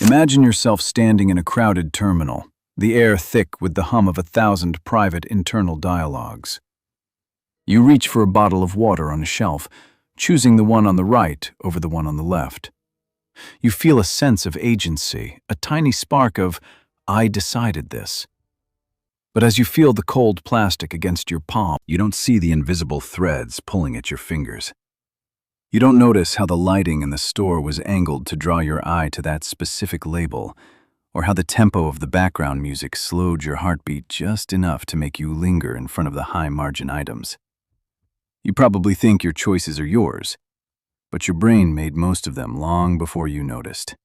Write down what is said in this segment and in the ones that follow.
Imagine yourself standing in a crowded terminal, the air thick with the hum of 1,000 private internal dialogues. You reach for a bottle of water on a shelf, choosing the one on the right over the one on the left. You feel a sense of agency, a tiny spark of, "I decided this." But as you feel the cold plastic against your palm, you don't see the invisible threads pulling at your fingers. You don't notice how the lighting in the store was angled to draw your eye to that specific label, or how the tempo of the background music slowed your heartbeat just enough to make you linger in front of the high-margin items. You probably think your choices are yours, but your brain made most of them long before you noticed.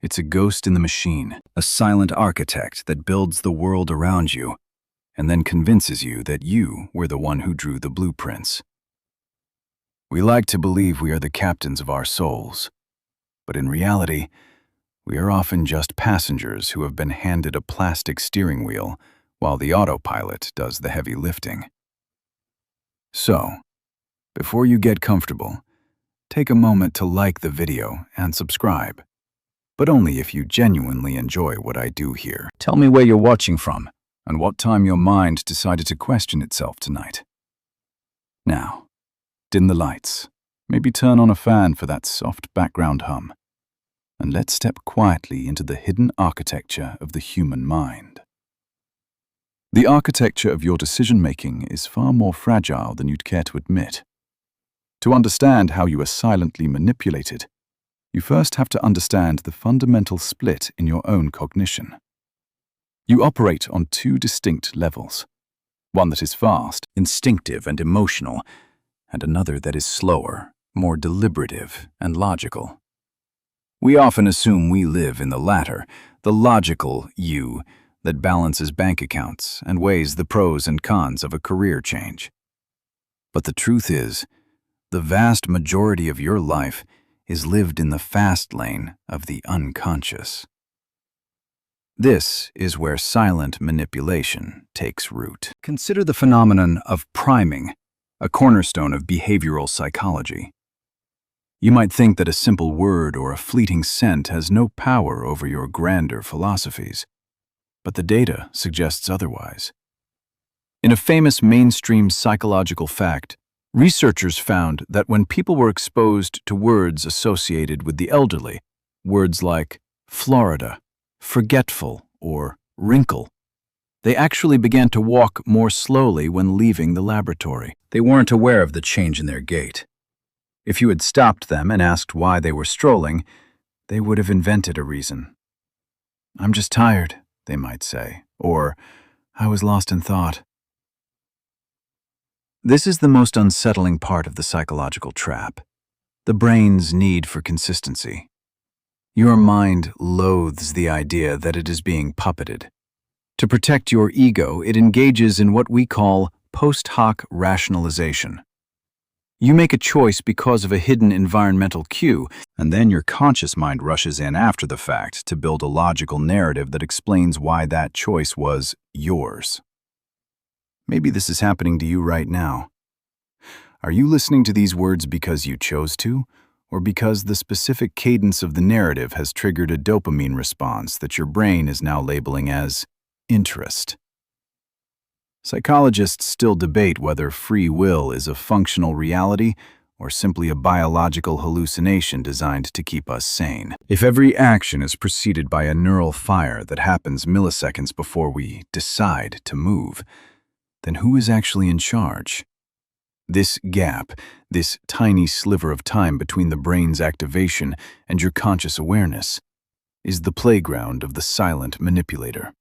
It's a ghost in the machine, a silent architect that builds the world around you and then convinces you that you were the one who drew the blueprints. We like to believe we are the captains of our souls, but in reality, we are often just passengers who have been handed a plastic steering wheel while the autopilot does the heavy lifting. So, before you get comfortable, take a moment to like the video and subscribe, but only if you genuinely enjoy what I do here. Tell me where you're watching from and what time your mind decided to question itself tonight. Now, dim the lights, maybe turn on a fan for that soft background hum, and let's step quietly into the hidden architecture of the human mind. The architecture of your decision-making is far more fragile than you'd care to admit. To understand how you are silently manipulated, you first have to understand the fundamental split in your own cognition. You operate on two distinct levels, one that is fast, instinctive, and emotional, and another that is slower, more deliberative, and logical. We often assume we live in the latter, the logical you that balances bank accounts and weighs the pros and cons of a career change. But the truth is, the vast majority of your life is lived in the fast lane of the unconscious. This is where silent manipulation takes root. Consider the phenomenon of priming, a cornerstone of behavioral psychology. You might think that a simple word or a fleeting scent has no power over your grander philosophies, but the data suggests otherwise. In a famous mainstream psychological fact, researchers found that when people were exposed to words associated with the elderly, words like Florida, forgetful, or wrinkle, they actually began to walk more slowly when leaving the laboratory. They weren't aware of the change in their gait. If you had stopped them and asked why they were strolling, they would have invented a reason. "I'm just tired," they might say, or "I was lost in thought." This is the most unsettling part of the psychological trap, the brain's need for consistency. Your mind loathes the idea that it is being puppeted. To protect your ego, it engages in what we call post hoc rationalization. You make a choice because of a hidden environmental cue, and then your conscious mind rushes in after the fact to build a logical narrative that explains why that choice was yours. Maybe this is happening to you right now. Are you listening to these words because you chose to, or because the specific cadence of the narrative has triggered a dopamine response that your brain is now labeling as interest? Psychologists still debate whether free will is a functional reality or simply a biological hallucination designed to keep us sane. If every action is preceded by a neural fire that happens milliseconds before we decide to move, then who is actually in charge? This gap, this tiny sliver of time between the brain's activation and your conscious awareness, is the playground of the silent manipulator.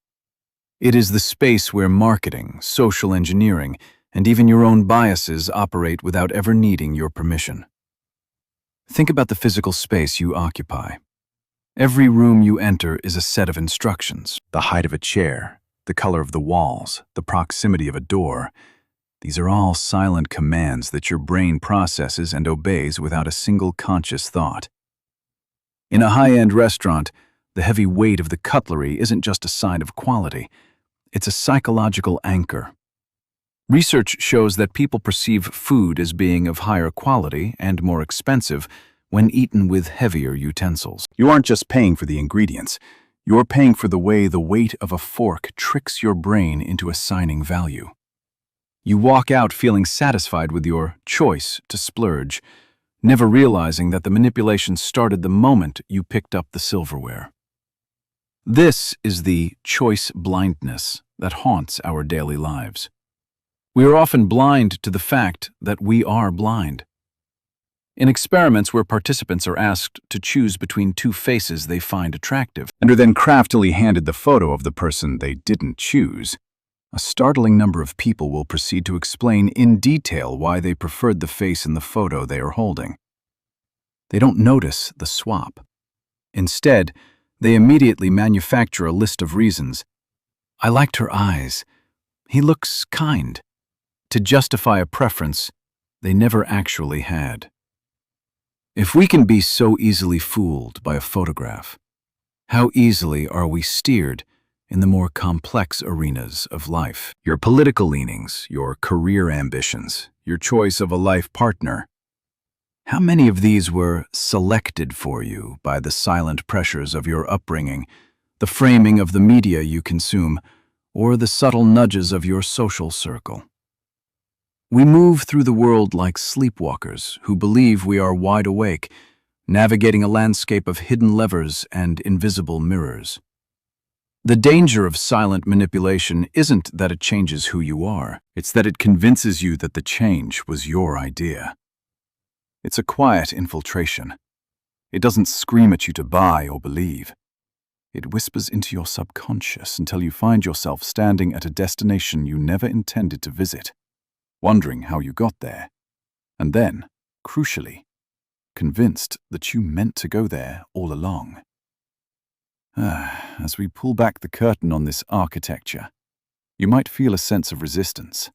It is the space where marketing, social engineering, and even your own biases operate without ever needing your permission. Think about the physical space you occupy. Every room you enter is a set of instructions. The height of a chair, the color of the walls, the proximity of a door. These are all silent commands that your brain processes and obeys without a single conscious thought. In a high-end restaurant, the heavy weight of the cutlery isn't just a sign of quality. It's a psychological anchor. Research shows that people perceive food as being of higher quality and more expensive when eaten with heavier utensils. You aren't just paying for the ingredients. You're paying for the way the weight of a fork tricks your brain into assigning value. You walk out feeling satisfied with your choice to splurge, never realizing that the manipulation started the moment you picked up the silverware. This is the choice blindness that haunts our daily lives. We are often blind to the fact that we are blind. In experiments where participants are asked to choose between two faces they find attractive, and are then craftily handed the photo of the person they didn't choose, a startling number of people will proceed to explain in detail why they preferred the face in the photo they are holding. They don't notice the swap. Instead, they immediately manufacture a list of reasons. I liked her eyes. He looks kind. To justify a preference they never actually had. If we can be so easily fooled by a photograph, how easily are we steered in the more complex arenas of life? Your political leanings, your career ambitions, your choice of a life partner. How many of these were selected for you by the silent pressures of your upbringing, the framing of the media you consume, or the subtle nudges of your social circle? We move through the world like sleepwalkers who believe we are wide awake, navigating a landscape of hidden levers and invisible mirrors. The danger of silent manipulation isn't that it changes who you are, it's that it convinces you that the change was your idea. It's a quiet infiltration. It doesn't scream at you to buy or believe. It whispers into your subconscious until you find yourself standing at a destination you never intended to visit, wondering how you got there, and then, crucially, convinced that you meant to go there all along. As we pull back the curtain on this architecture, you might feel a sense of resistance.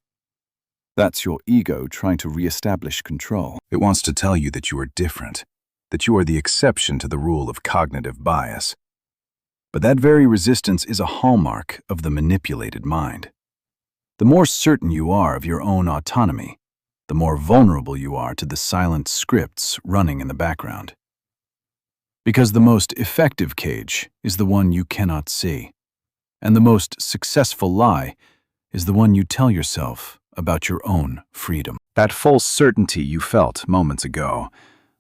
That's your ego trying to re-establish control. It wants to tell you that you are different, that you are the exception to the rule of cognitive bias. But that very resistance is a hallmark of the manipulated mind. The more certain you are of your own autonomy, the more vulnerable you are to the silent scripts running in the background. Because the most effective cage is the one you cannot see, and the most successful lie is the one you tell yourself about your own freedom. That false certainty you felt moments ago,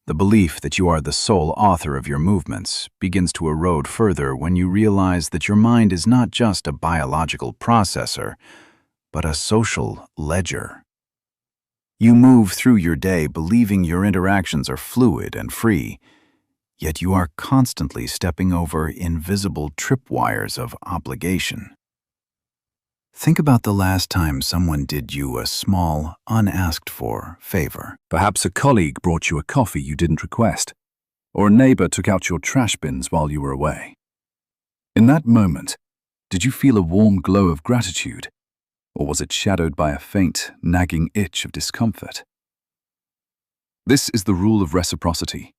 the belief that you are the sole author of your movements, begins to erode further when you realize that your mind is not just a biological processor, but a social ledger. You move through your day believing your interactions are fluid and free, yet you are constantly stepping over invisible tripwires of obligation. Think about the last time someone did you a small, unasked-for favor. Perhaps a colleague brought you a coffee you didn't request, or a neighbor took out your trash bins while you were away. In that moment, did you feel a warm glow of gratitude, or was it shadowed by a faint, nagging itch of discomfort? This is the rule of reciprocity,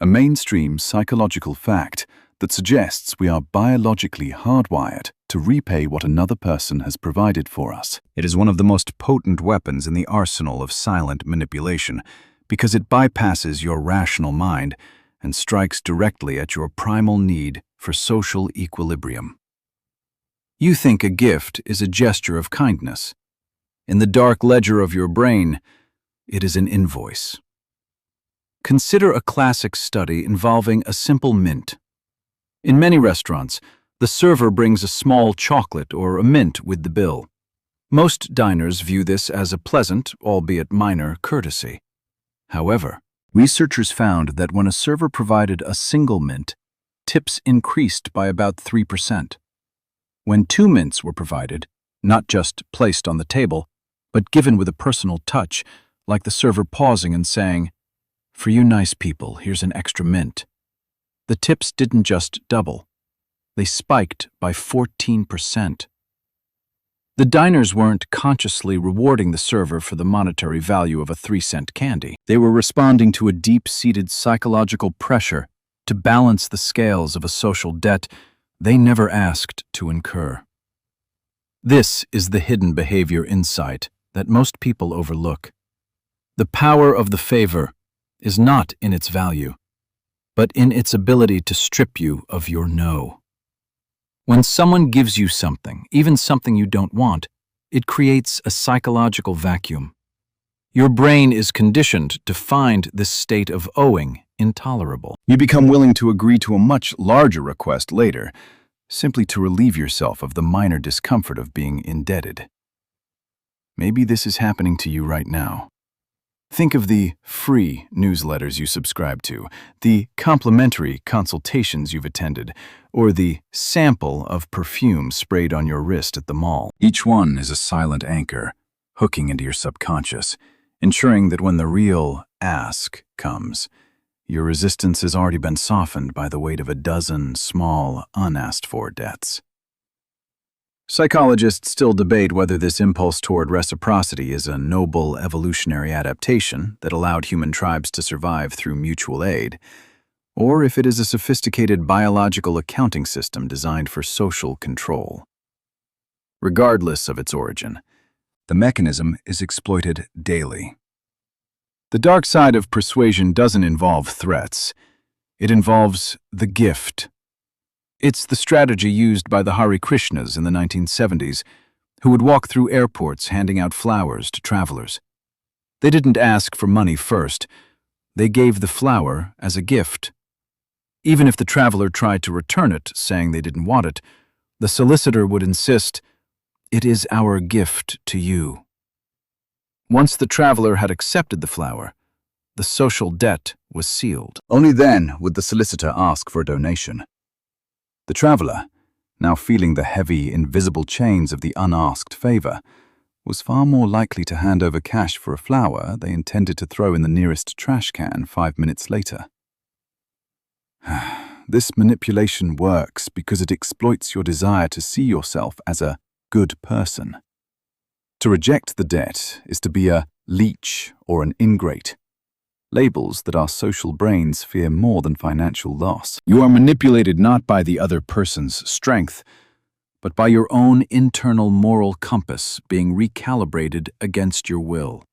a mainstream psychological fact that suggests we are biologically hardwired to repay what another person has provided for us. It is one of the most potent weapons in the arsenal of silent manipulation because it bypasses your rational mind and strikes directly at your primal need for social equilibrium. You think a gift is a gesture of kindness. In the dark ledger of your brain, it is an invoice. Consider a classic study involving a simple mint. In many restaurants, the server brings a small chocolate or a mint with the bill. Most diners view this as a pleasant, albeit minor, courtesy. However, researchers found that when a server provided a single mint, tips increased by about 3%. When 2 mints were provided, not just placed on the table, but given with a personal touch, like the server pausing and saying, "For you nice people, here's an extra mint," the tips didn't just double. They spiked by 14%. The diners weren't consciously rewarding the server for the monetary value of a 3-cent candy. They were responding to a deep-seated psychological pressure to balance the scales of a social debt they never asked to incur. This is the hidden behavior insight that most people overlook. The power of the favor is not in its value, but in its ability to strip you of your no. When someone gives you something, even something you don't want, it creates a psychological vacuum. Your brain is conditioned to find this state of owing intolerable. You become willing to agree to a much larger request later, simply to relieve yourself of the minor discomfort of being indebted. Maybe this is happening to you right now. Think of the free newsletters you subscribe to, the complimentary consultations you've attended, or the sample of perfume sprayed on your wrist at the mall. Each one is a silent anchor, hooking into your subconscious, ensuring that when the real ask comes, your resistance has already been softened by the weight of a dozen small, unasked-for debts. Psychologists still debate whether this impulse toward reciprocity is a noble evolutionary adaptation that allowed human tribes to survive through mutual aid, or if it is a sophisticated biological accounting system designed for social control. Regardless of its origin, the mechanism is exploited daily. The dark side of persuasion doesn't involve threats. It involves the gift. It's the strategy used by the Hare Krishnas in the 1970s, who would walk through airports handing out flowers to travelers. They didn't ask for money first. They gave the flower as a gift. Even if the traveler tried to return it, saying they didn't want it, the solicitor would insist, "It is our gift to you." Once the traveler had accepted the flower, the social debt was sealed. Only then would the solicitor ask for a donation. The traveler, now feeling the heavy, invisible chains of the unasked favor, was far more likely to hand over cash for a flower they intended to throw in the nearest trash can 5 minutes later. This manipulation works because it exploits your desire to see yourself as a good person. To reject the debt is to be a leech or an ingrate, labels that our social brains fear more than financial loss. You are manipulated not by the other person's strength, but by your own internal moral compass being recalibrated against your will.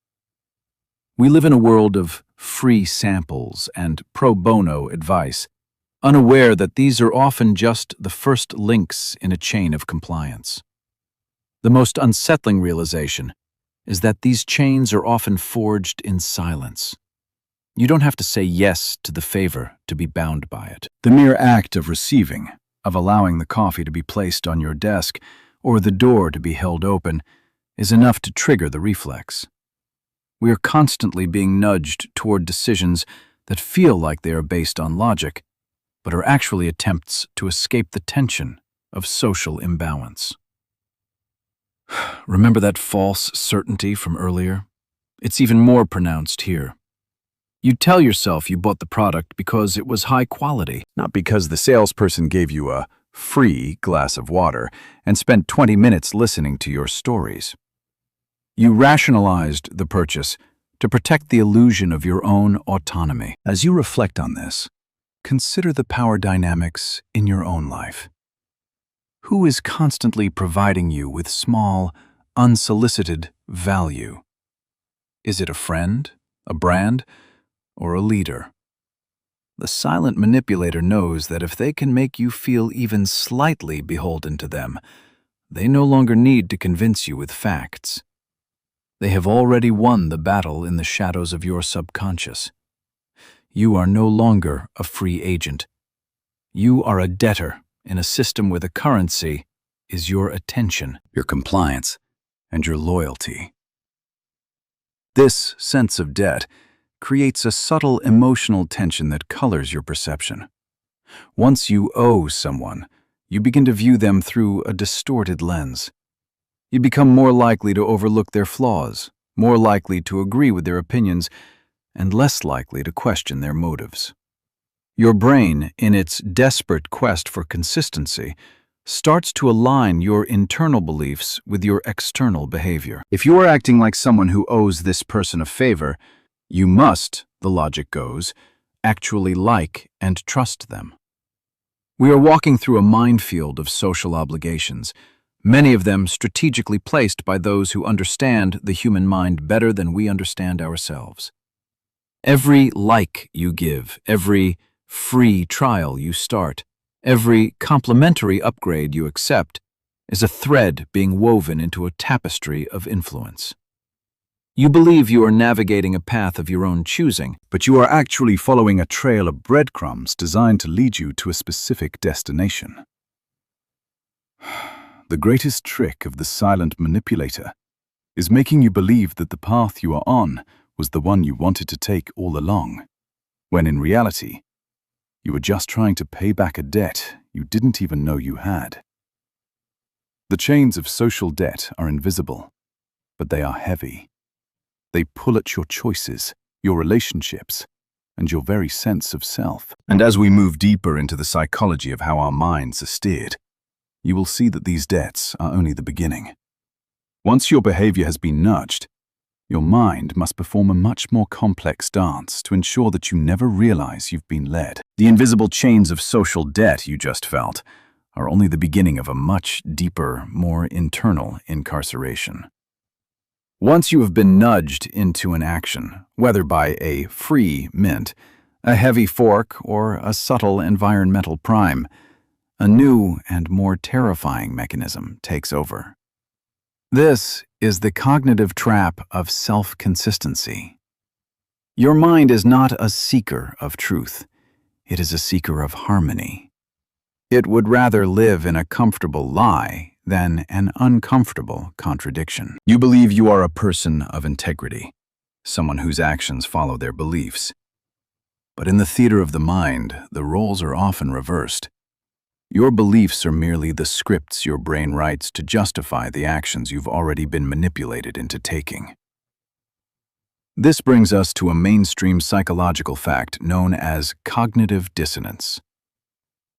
We live in a world of free samples and pro bono advice, unaware that these are often just the first links in a chain of compliance. The most unsettling realization is that these chains are often forged in silence. You don't have to say yes to the favor to be bound by it. The mere act of receiving, of allowing the coffee to be placed on your desk or the door to be held open, is enough to trigger the reflex. We are constantly being nudged toward decisions that feel like they are based on logic, but are actually attempts to escape the tension of social imbalance. Remember that false certainty from earlier? It's even more pronounced here. You tell yourself you bought the product because it was high quality, not because the salesperson gave you a free glass of water and spent 20 minutes listening to your stories. You rationalized the purchase to protect the illusion of your own autonomy. As you reflect on this, consider the power dynamics in your own life. Who is constantly providing you with small, unsolicited value? Is it a friend, a brand, or a leader? The silent manipulator knows that if they can make you feel even slightly beholden to them, they no longer need to convince you with facts. They have already won the battle in the shadows of your subconscious. You are no longer a free agent. You are a debtor in a system where the currency is your attention, your compliance, and your loyalty. This sense of debt creates a subtle emotional tension that colors your perception. Once you owe someone, you begin to view them through a distorted lens. You become more likely to overlook their flaws, more likely to agree with their opinions, and less likely to question their motives. Your brain, in its desperate quest for consistency, starts to align your internal beliefs with your external behavior. If you are acting like someone who owes this person a favor, you must, the logic goes, actually like and trust them. We are walking through a minefield of social obligations, many of them strategically placed by those who understand the human mind better than we understand ourselves. Every like you give, every free trial you start, every complimentary upgrade you accept is a thread being woven into a tapestry of influence. You believe you are navigating a path of your own choosing, But you are actually following a trail of breadcrumbs designed to lead you to a specific destination. The greatest trick of the silent manipulator is making you believe that the path you are on was the one you wanted to take all along, when in reality, you were just trying to pay back a debt you didn't even know you had. The chains of social debt are invisible, but they are heavy. They pull at your choices, your relationships, and your very sense of self. And as we move deeper into the psychology of how our minds are steered, you will see that these debts are only the beginning. Once your behavior has been nudged, your mind must perform a much more complex dance to ensure that you never realize you've been led. The invisible chains of social debt you just felt are only the beginning of a much deeper, more internal incarceration. Once you have been nudged into an action, whether by a free mint, a heavy fork, or a subtle environmental prime, a new and more terrifying mechanism takes over. This is the cognitive trap of self-consistency. Your mind is not a seeker of truth. It is a seeker of harmony. It would rather live in a comfortable lie than an uncomfortable contradiction. You believe you are a person of integrity, someone whose actions follow their beliefs. But in the theater of the mind, the roles are often reversed. Your beliefs are merely the scripts your brain writes to justify the actions you've already been manipulated into taking. This brings us to a mainstream psychological fact known as cognitive dissonance.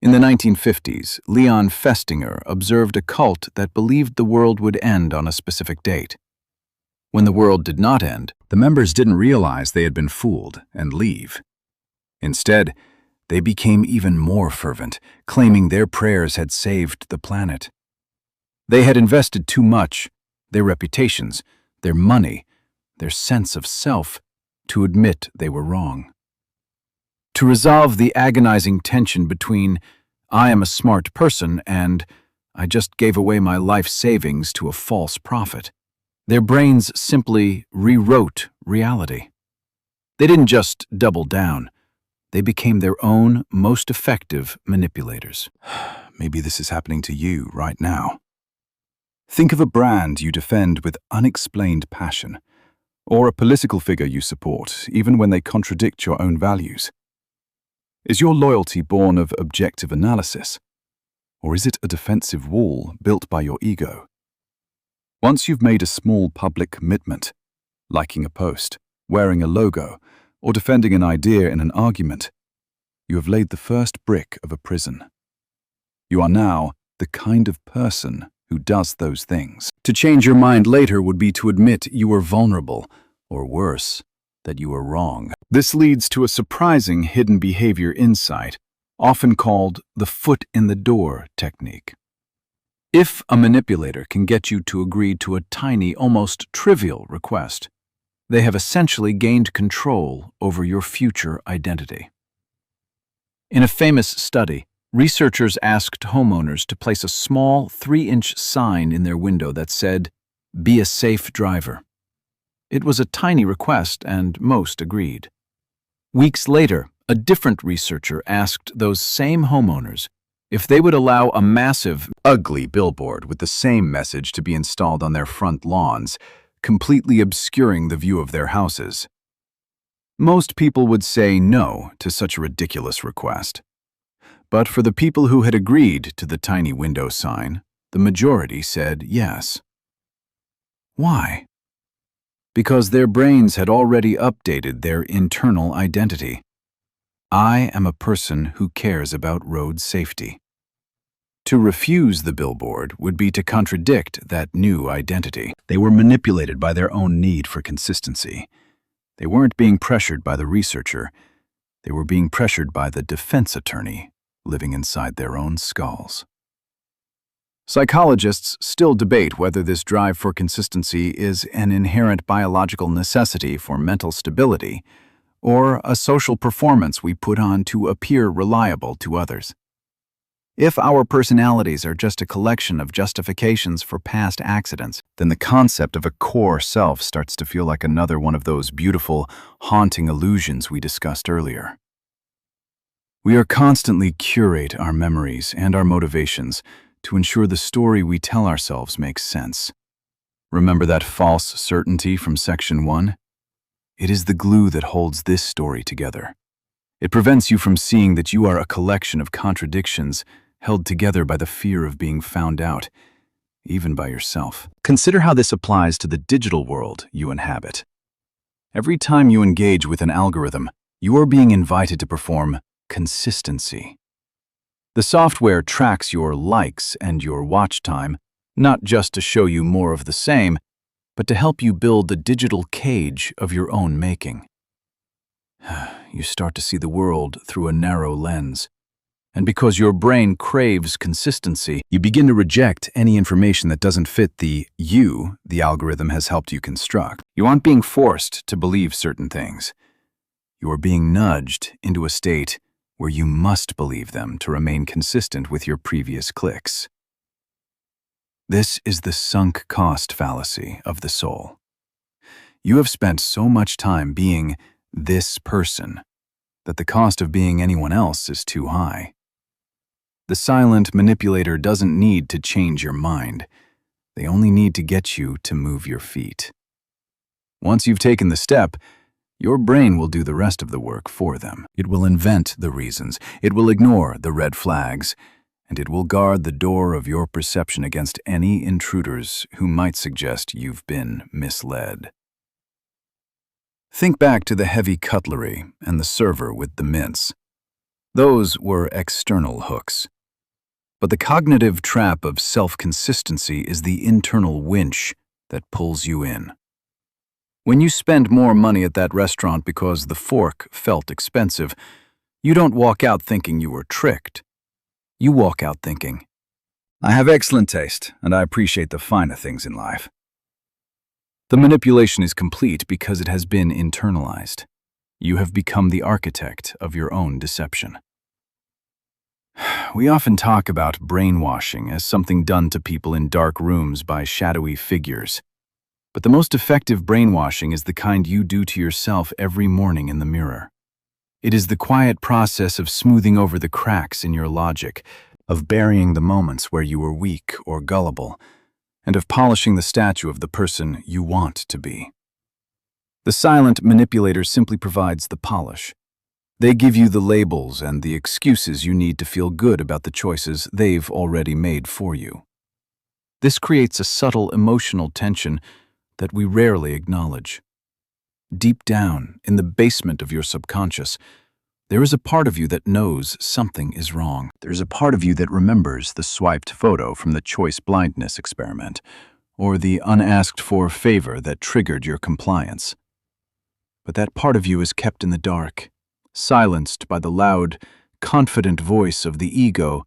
In the 1950s, Leon Festinger observed a cult that believed the world would end on a specific date. When the world did not end, the members didn't realize they had been fooled and leave. Instead, they became even more fervent, claiming their prayers had saved the planet. They had invested too much, their reputations, their money, their sense of self, to admit they were wrong. To resolve the agonizing tension between "I am a smart person" and "I just gave away my life savings to a false prophet," their brains simply rewrote reality. They didn't just double down. They became their own most effective manipulators. Maybe this is happening to you right now. Think of a brand you defend with unexplained passion, or a political figure you support, even when they contradict your own values. Is your loyalty born of objective analysis, or is it a defensive wall built by your ego? Once you've made a small public commitment, liking a post, wearing a logo, or defending an idea in an argument, you have laid the first brick of a prison. You are now the kind of person who does those things. To change your mind later would be to admit you were vulnerable, or worse, that you were wrong. This leads to a surprising hidden behavior insight, often called the foot in the door technique. If a manipulator can get you to agree to a tiny, almost trivial request, they have essentially gained control over your future identity. In a famous study, researchers asked homeowners to place a small 3-inch sign in their window that said, "Be a safe driver." It was a tiny request, and most agreed. Weeks later, a different researcher asked those same homeowners if they would allow a massive, ugly billboard with the same message to be installed on their front lawns, completely obscuring the view of their houses. Most people would say no to such a ridiculous request. But for the people who had agreed to the tiny window sign, the majority said yes. Why? Because their brains had already updated their internal identity. I am a person who cares about road safety. To refuse the billboard would be to contradict that new identity. They were manipulated by their own need for consistency. They weren't being pressured by the researcher. They were being pressured by the defense attorney living inside their own skulls. Psychologists still debate whether this drive for consistency is an inherent biological necessity for mental stability, or a social performance we put on to appear reliable to others. If our personalities are just a collection of justifications for past accidents, then the concept of a core self starts to feel like another one of those beautiful, haunting illusions we discussed earlier. We are constantly curate our memories and our motivations to ensure the story we tell ourselves makes sense. Remember that false certainty from Section 1? It is the glue that holds this story together. It prevents you from seeing that you are a collection of contradictions held together by the fear of being found out, even by yourself. Consider how this applies to the digital world you inhabit. Every time you engage with an algorithm, you are being invited to perform consistency. The software tracks your likes and your watch time, not just to show you more of the same, but to help you build the digital cage of your own making. You start to see the world through a narrow lens. And because your brain craves consistency, you begin to reject any information that doesn't fit the you the algorithm has helped you construct. You aren't being forced to believe certain things. You are being nudged into a state where you must believe them to remain consistent with your previous clicks. This is the sunk cost fallacy of the soul. You have spent so much time being this person that the cost of being anyone else is too high. The silent manipulator doesn't need to change your mind. They only need to get you to move your feet. Once you've taken the step, your brain will do the rest of the work for them. It will invent the reasons, it will ignore the red flags, and it will guard the door of your perception against any intruders who might suggest you've been misled. Think back to the heavy cutlery and the server with the mints. Those were external hooks. But the cognitive trap of self-consistency is the internal winch that pulls you in. When you spend more money at that restaurant because the fork felt expensive, you don't walk out thinking you were tricked. You walk out thinking, I have excellent taste, and I appreciate the finer things in life. The manipulation is complete because it has been internalized. You have become the architect of your own deception. We often talk about brainwashing as something done to people in dark rooms by shadowy figures. But the most effective brainwashing is the kind you do to yourself every morning in the mirror. It is the quiet process of smoothing over the cracks in your logic, of burying the moments where you were weak or gullible, and of polishing the statue of the person you want to be. The silent manipulator simply provides the polish. They give you the labels and the excuses you need to feel good about the choices they've already made for you. This creates a subtle emotional tension that we rarely acknowledge. Deep down, in the basement of your subconscious, there is a part of you that knows something is wrong. There's a part of you that remembers the swiped photo from the choice blindness experiment, or the unasked-for favor that triggered your compliance. But that part of you is kept in the dark, silenced by the loud, confident voice of the ego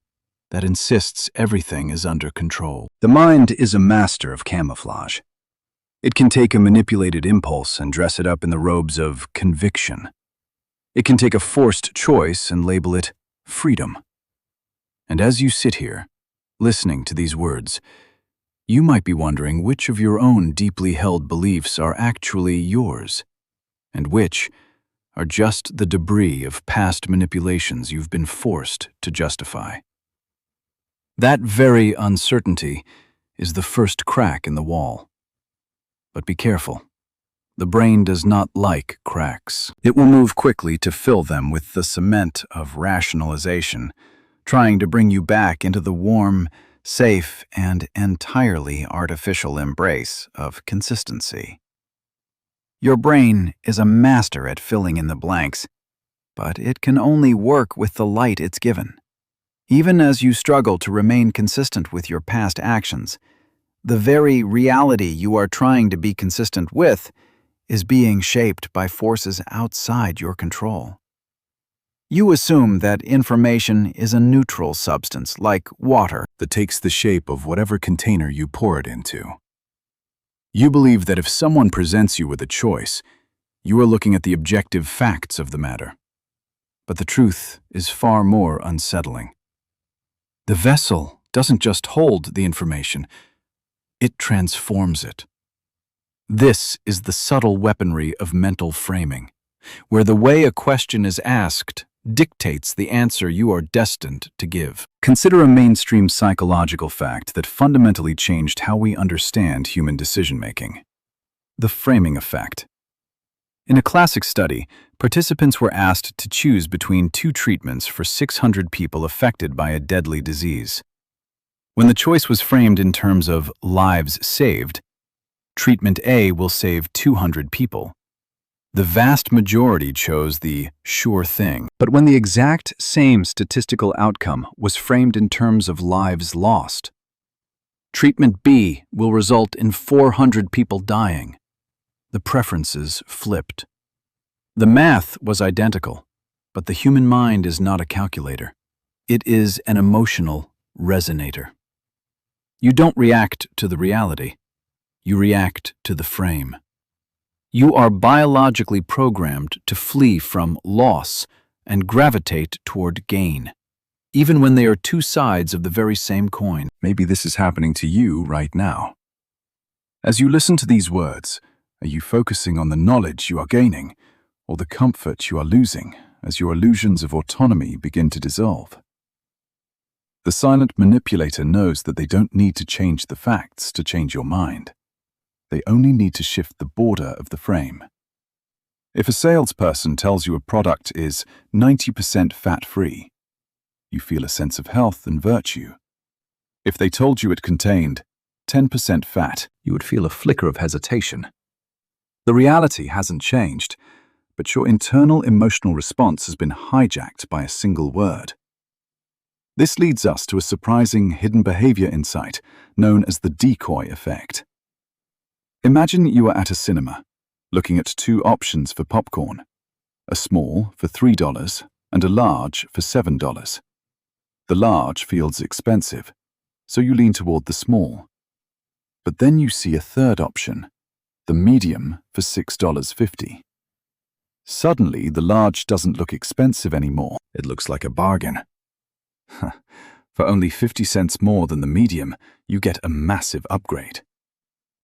that insists everything is under control. The mind is a master of camouflage. It can take a manipulated impulse and dress it up in the robes of conviction. It can take a forced choice and label it freedom. And as you sit here, listening to these words, you might be wondering which of your own deeply held beliefs are actually yours, and which are just the debris of past manipulations you've been forced to justify. That very uncertainty is the first crack in the wall. But be careful. The brain does not like cracks. It will move quickly to fill them with the cement of rationalization, trying to bring you back into the warm, safe, and entirely artificial embrace of consistency. Your brain is a master at filling in the blanks, but it can only work with the light it's given. Even as you struggle to remain consistent with your past actions, the very reality you are trying to be consistent with is being shaped by forces outside your control. You assume that information is a neutral substance, like water, that takes the shape of whatever container you pour it into. You believe that if someone presents you with a choice, You are looking at the objective facts of the matter. But the truth is far more unsettling. The vessel doesn't just hold the information, it transforms it. This is the subtle weaponry of mental framing, where the way a question is asked dictates the answer you are destined to give. Consider a mainstream psychological fact that fundamentally changed how we understand human decision-making: the framing effect. In a classic study, participants were asked to choose between two treatments for 600 people affected by a deadly disease. When the choice was framed in terms of lives saved, treatment A will save 200 people. The vast majority chose the sure thing. But when the exact same statistical outcome was framed in terms of lives lost, treatment B will result in 400 people dying, the preferences flipped. The math was identical, but the human mind is not a calculator. It is an emotional resonator. You don't react to the reality. You react to the frame. You are biologically programmed to flee from loss and gravitate toward gain, even when they are two sides of the very same coin. Maybe this is happening to you right now. As you listen to these words, are you focusing on the knowledge you are gaining, or the comfort you are losing as your illusions of autonomy begin to dissolve? The silent manipulator knows that they don't need to change the facts to change your mind. They only need to shift the border of the frame. If a salesperson tells you a product is 90% fat-free, you feel a sense of health and virtue. If they told you it contained 10% fat, you would feel a flicker of hesitation. The reality hasn't changed, but your internal emotional response has been hijacked by a single word. This leads us to a surprising hidden behavior insight known as the decoy effect. Imagine you are at a cinema, looking at two options for popcorn, a small for $3 and a large for $7. The large feels expensive, so you lean toward the small. But then you see a third option, the medium for $6.50. Suddenly, the large doesn't look expensive anymore. It looks like a bargain. For only 50 cents more than the medium, you get a massive upgrade.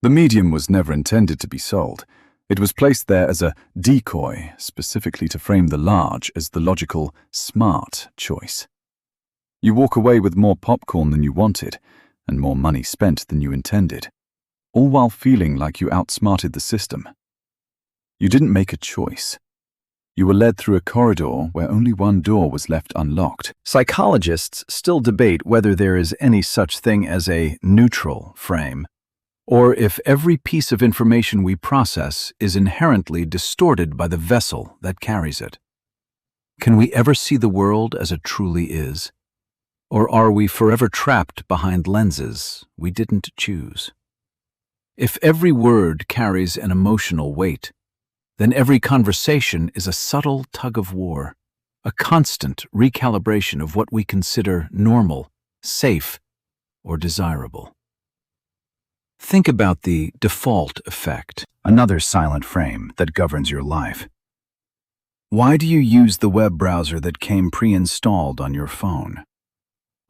The medium was never intended to be sold. It was placed there as a decoy, specifically to frame the large as the logical, smart choice. You walk away with more popcorn than you wanted, and more money spent than you intended, all while feeling like you outsmarted the system. You didn't make a choice. You were led through a corridor where only one door was left unlocked. Psychologists still debate whether there is any such thing as a neutral frame, or if every piece of information we process is inherently distorted by the vessel that carries it. Can we ever see the world as it truly is? Or are we forever trapped behind lenses we didn't choose? If every word carries an emotional weight, then every conversation is a subtle tug-of-war, a constant recalibration of what we consider normal, safe, or desirable. Think about the default effect, another silent frame that governs your life. Why do you use the web browser that came pre-installed on your phone?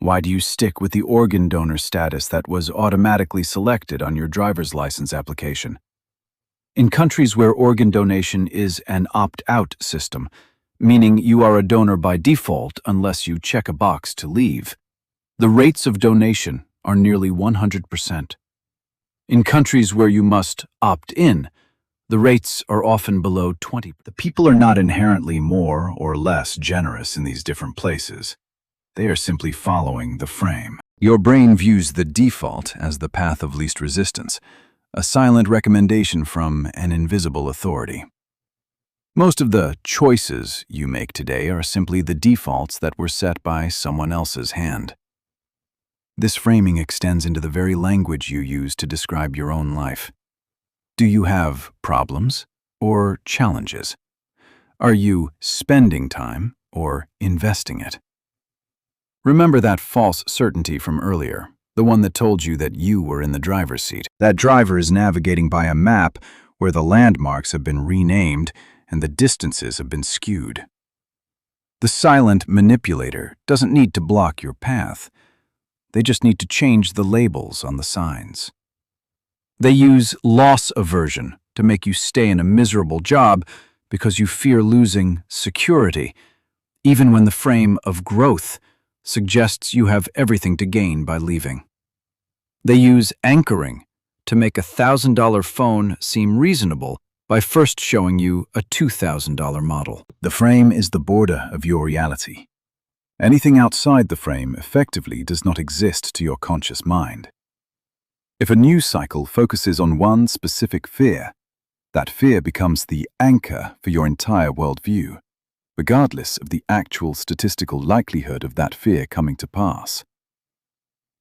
Why do you stick with the organ donor status that was automatically selected on your driver's license application? In countries where organ donation is an opt-out system, meaning you are a donor by default unless you check a box to leave, the rates of donation are nearly 100%. In countries where you must opt in, the rates are often below 20%. The people are not inherently more or less generous in these different places. They are simply following the frame. Your brain views the default as the path of least resistance, a silent recommendation from an invisible authority. Most of the choices you make today are simply the defaults that were set by someone else's hand. This framing extends into the very language you use to describe your own life. Do you have problems or challenges? Are you spending time or investing it? Remember that false certainty from earlier, the one that told you that you were in the driver's seat. That driver is navigating by a map where the landmarks have been renamed and the distances have been skewed. The silent manipulator doesn't need to block your path. They just need to change the labels on the signs. They use loss aversion to make you stay in a miserable job because you fear losing security, even when the frame of growth suggests you have everything to gain by leaving. They use anchoring to make a $1,000 phone seem reasonable by first showing you a $2,000 model. The frame is the border of your reality. Anything outside the frame effectively does not exist to your conscious mind. If a news cycle focuses on one specific fear, that fear becomes the anchor for your entire worldview, regardless of the actual statistical likelihood of that fear coming to pass.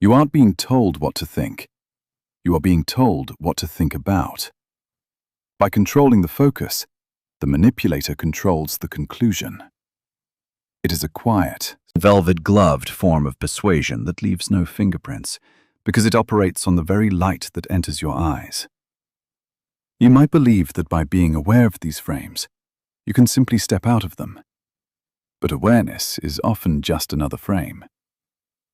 You aren't being told what to think. You are being told what to think about. By controlling the focus, the manipulator controls the conclusion. It is a quiet, velvet-gloved form of persuasion that leaves no fingerprints, because it operates on the very light that enters your eyes. You might believe that by being aware of these frames, you can simply step out of them. But awareness is often just another frame.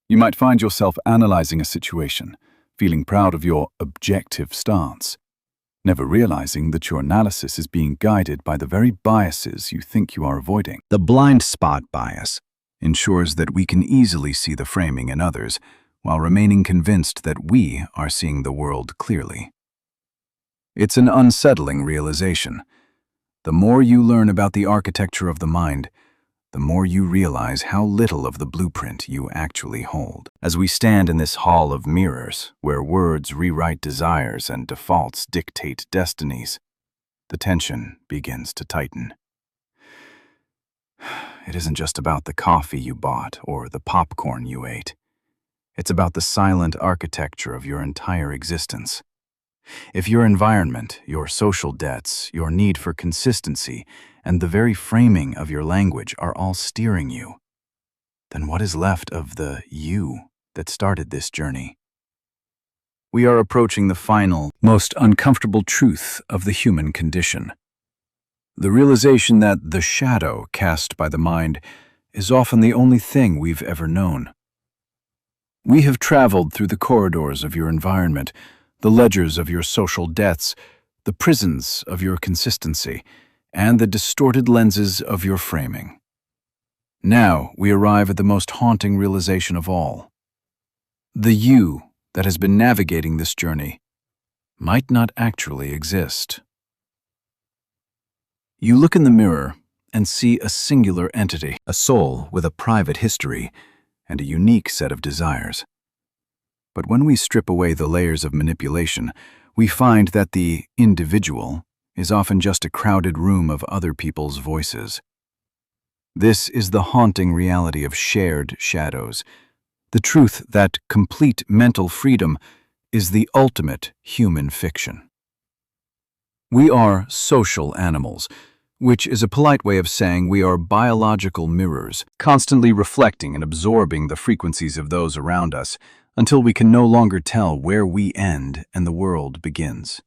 You might find yourself analyzing a situation, feeling proud of your objective stance, never realizing that your analysis is being guided by the very biases you think you are avoiding. The blind spot bias ensures that we can easily see the framing in others while remaining convinced that we are seeing the world clearly. It's an unsettling realization. The more you learn about the architecture of the mind, the more you realize how little of the blueprint you actually hold. As we stand in this hall of mirrors, where words rewrite desires and defaults dictate destinies, the tension begins to tighten. It isn't just about the coffee you bought or the popcorn you ate. It's about the silent architecture of your entire existence. If your environment, your social debts, your need for consistency, and the very framing of your language are all steering you, then what is left of the you that started this journey? We are approaching the final, most uncomfortable truth of the human condition. The realization that the shadow cast by the mind is often the only thing we've ever known. We have traveled through the corridors of your environment, the ledgers of your social debts, the prisons of your consistency, and the distorted lenses of your framing. Now we arrive at the most haunting realization of all. The you that has been navigating this journey might not actually exist. You look in the mirror and see a singular entity, a soul with a private history and a unique set of desires. But when we strip away the layers of manipulation, we find that the individual is often just a crowded room of other people's voices. This is the haunting reality of shared shadows, the truth that complete mental freedom is the ultimate human fiction. We are social animals, which is a polite way of saying we are biological mirrors, constantly reflecting and absorbing the frequencies of those around us until we can no longer tell where we end and the world begins.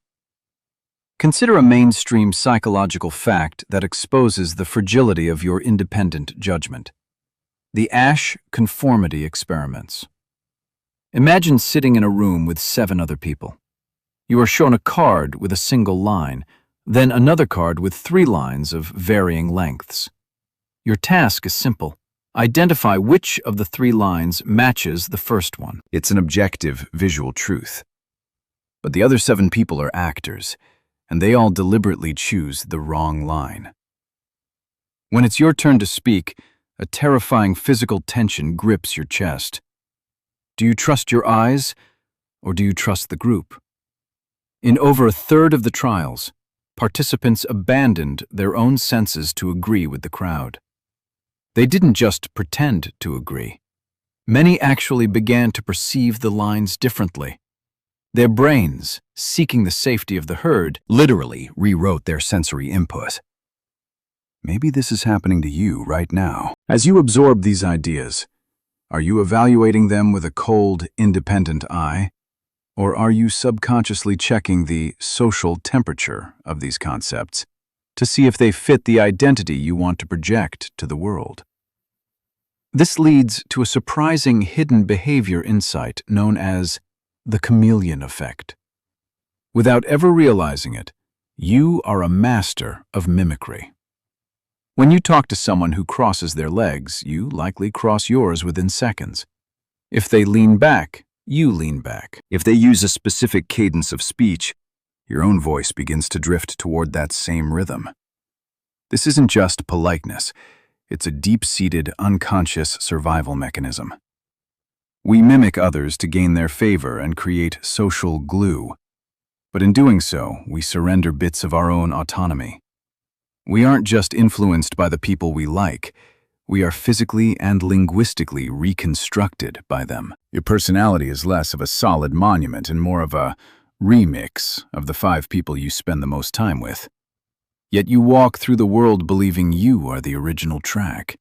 Consider a mainstream psychological fact that exposes the fragility of your independent judgment. The Asch conformity experiments. Imagine sitting in a room with 7 other people. You are shown a card with a single line, then another card with 3 lines of varying lengths. Your task is simple. Identify which of the 3 lines matches the first one. It's an objective, visual truth. But the other 7 people are actors, and they all deliberately choose the wrong line. When it's your turn to speak, a terrifying physical tension grips your chest. Do you trust your eyes, or do you trust the group? In over a third of the trials, participants abandoned their own senses to agree with the crowd. They didn't just pretend to agree. Many actually began to perceive the lines differently. Their brains, seeking the safety of the herd, literally rewrote their sensory input. Maybe this is happening to you right now. As you absorb these ideas, are you evaluating them with a cold, independent eye? Or are you subconsciously checking the social temperature of these concepts to see if they fit the identity you want to project to the world? This leads to a surprising hidden behavior insight known as the chameleon effect. Without ever realizing it, you are a master of mimicry. When you talk to someone who crosses their legs, you likely cross yours within seconds. If they lean back, you lean back. If they use a specific cadence of speech, your own voice begins to drift toward that same rhythm. This isn't just politeness. It's a deep-seated, unconscious survival mechanism. We mimic others to gain their favor and create social glue. But in doing so, we surrender bits of our own autonomy. We aren't just influenced by the people we like. We are physically and linguistically reconstructed by them. Your personality is less of a solid monument and more of a remix of the 5 people you spend the most time with. Yet you walk through the world believing you are the original track.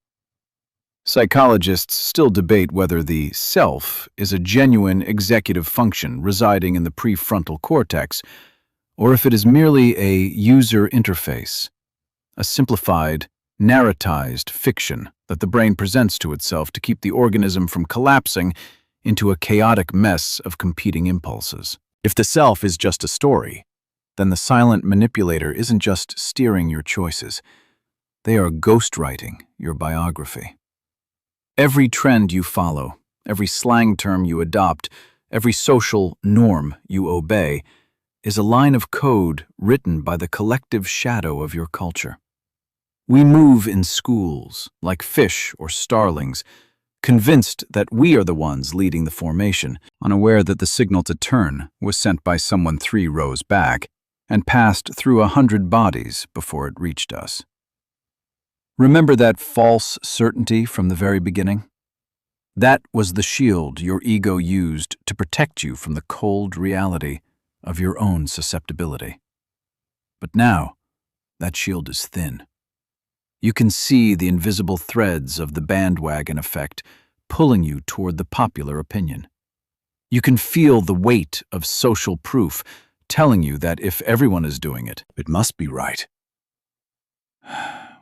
Psychologists still debate whether the self is a genuine executive function residing in the prefrontal cortex, or if it is merely a user interface, a simplified, narratized fiction that the brain presents to itself to keep the organism from collapsing into a chaotic mess of competing impulses. If the self is just a story, then the silent manipulator isn't just steering your choices. They are ghostwriting your biography. Every trend you follow, every slang term you adopt, every social norm you obey is a line of code written by the collective shadow of your culture. We move in schools, like fish or starlings, convinced that we are the ones leading the formation, unaware that the signal to turn was sent by someone 3 rows back and passed through 100 bodies before it reached us. Remember that false certainty from the very beginning? That was the shield your ego used to protect you from the cold reality of your own susceptibility. But now, that shield is thin. You can see the invisible threads of the bandwagon effect pulling you toward the popular opinion. You can feel the weight of social proof telling you that if everyone is doing it, it must be right.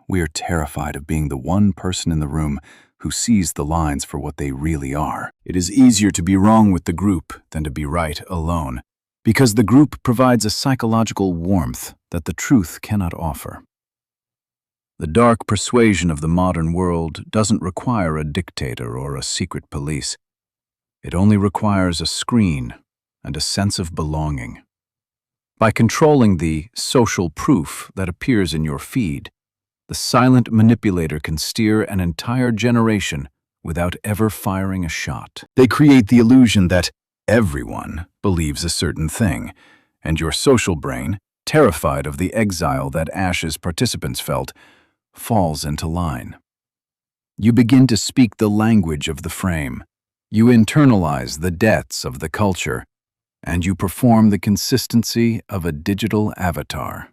We are terrified of being the one person in the room who sees the lines for what they really are. It is easier to be wrong with the group than to be right alone, because the group provides a psychological warmth that the truth cannot offer. The dark persuasion of the modern world doesn't require a dictator or a secret police. It only requires a screen and a sense of belonging. By controlling the social proof that appears in your feed, the silent manipulator can steer an entire generation without ever firing a shot. They create the illusion that everyone believes a certain thing, and your social brain, terrified of the exile that Ash's participants felt, falls into line. You begin to speak the language of the frame. You internalize the debts of the culture, and you perform the consistency of a digital avatar.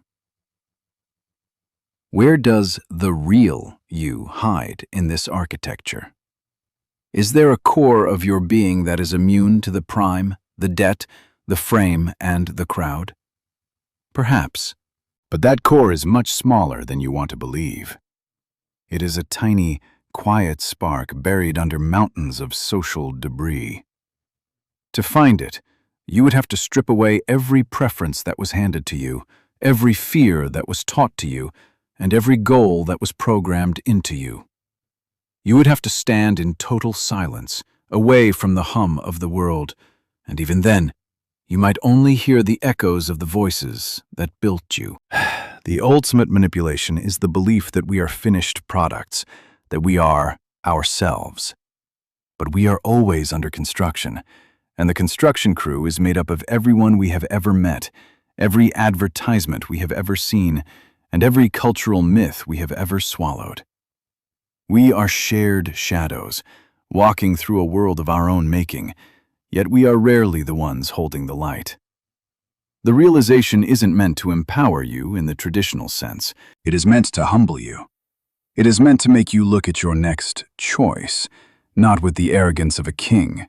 Where does the real you hide in this architecture? Is there a core of your being that is immune to the prime, the debt, the frame, and the crowd? Perhaps, but that core is much smaller than you want to believe. It is a tiny, quiet spark buried under mountains of social debris. To find it, you would have to strip away every preference that was handed to you, every fear that was taught to you, and every goal that was programmed into you. You would have to stand in total silence, away from the hum of the world, and even then, you might only hear the echoes of the voices that built you. The ultimate manipulation is the belief that we are finished products, that we are ourselves. But we are always under construction, and the construction crew is made up of everyone we have ever met, every advertisement we have ever seen, and every cultural myth we have ever swallowed. We are shared shadows, walking through a world of our own making, yet we are rarely the ones holding the light. The realization isn't meant to empower you in the traditional sense. It is meant to humble you. It is meant to make you look at your next choice, not with the arrogance of a king,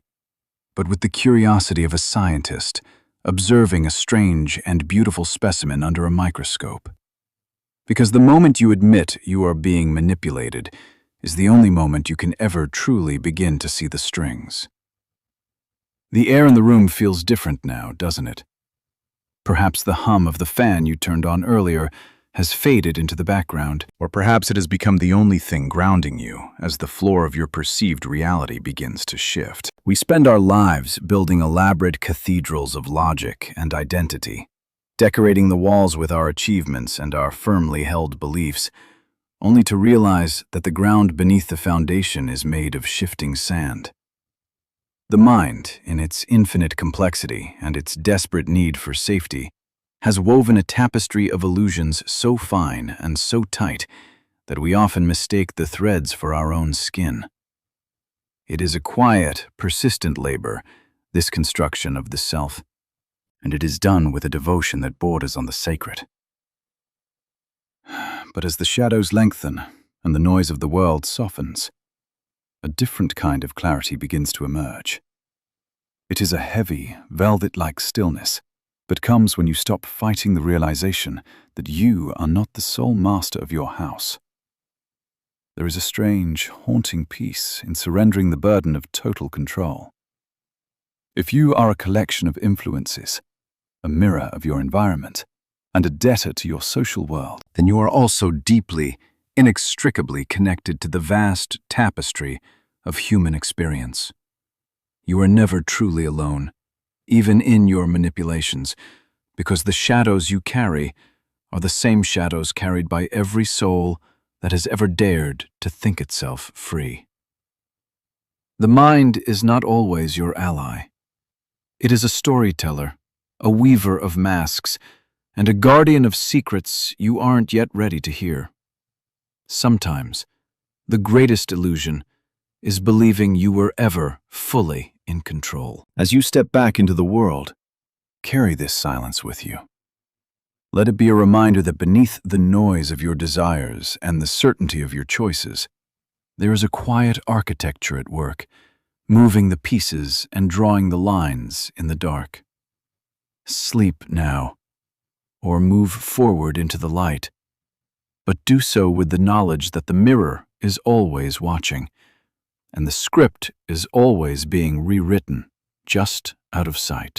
but with the curiosity of a scientist observing a strange and beautiful specimen under a microscope. Because the moment you admit you are being manipulated is the only moment you can ever truly begin to see the strings. The air in the room feels different now, doesn't it? Perhaps the hum of the fan you turned on earlier has faded into the background, or perhaps it has become the only thing grounding you as the floor of your perceived reality begins to shift. We spend our lives building elaborate cathedrals of logic and identity, decorating the walls with our achievements and our firmly held beliefs, only to realize that the ground beneath the foundation is made of shifting sand. The mind, in its infinite complexity and its desperate need for safety, has woven a tapestry of illusions so fine and so tight that we often mistake the threads for our own skin. It is a quiet, persistent labor, this construction of the self, and it is done with a devotion that borders on the sacred. But as the shadows lengthen and the noise of the world softens, a different kind of clarity begins to emerge. It is a heavy, velvet-like stillness that comes when you stop fighting the realization that you are not the sole master of your house. There is a strange, haunting peace in surrendering the burden of total control. If you are a collection of influences, a mirror of your environment, and a debtor to your social world, then you are also deeply, inextricably connected to the vast tapestry of human experience. You are never truly alone, even in your manipulations, because the shadows you carry are the same shadows carried by every soul that has ever dared to think itself free. The mind is not always your ally. It is a storyteller, a weaver of masks, and a guardian of secrets you aren't yet ready to hear. Sometimes, the greatest illusion is believing you were ever fully in control. As you step back into the world, carry this silence with you. Let it be a reminder that beneath the noise of your desires and the certainty of your choices, there is a quiet architecture at work, moving the pieces and drawing the lines in the dark. Sleep now, or move forward into the light, but do so with the knowledge that the mirror is always watching, and the script is always being rewritten, just out of sight.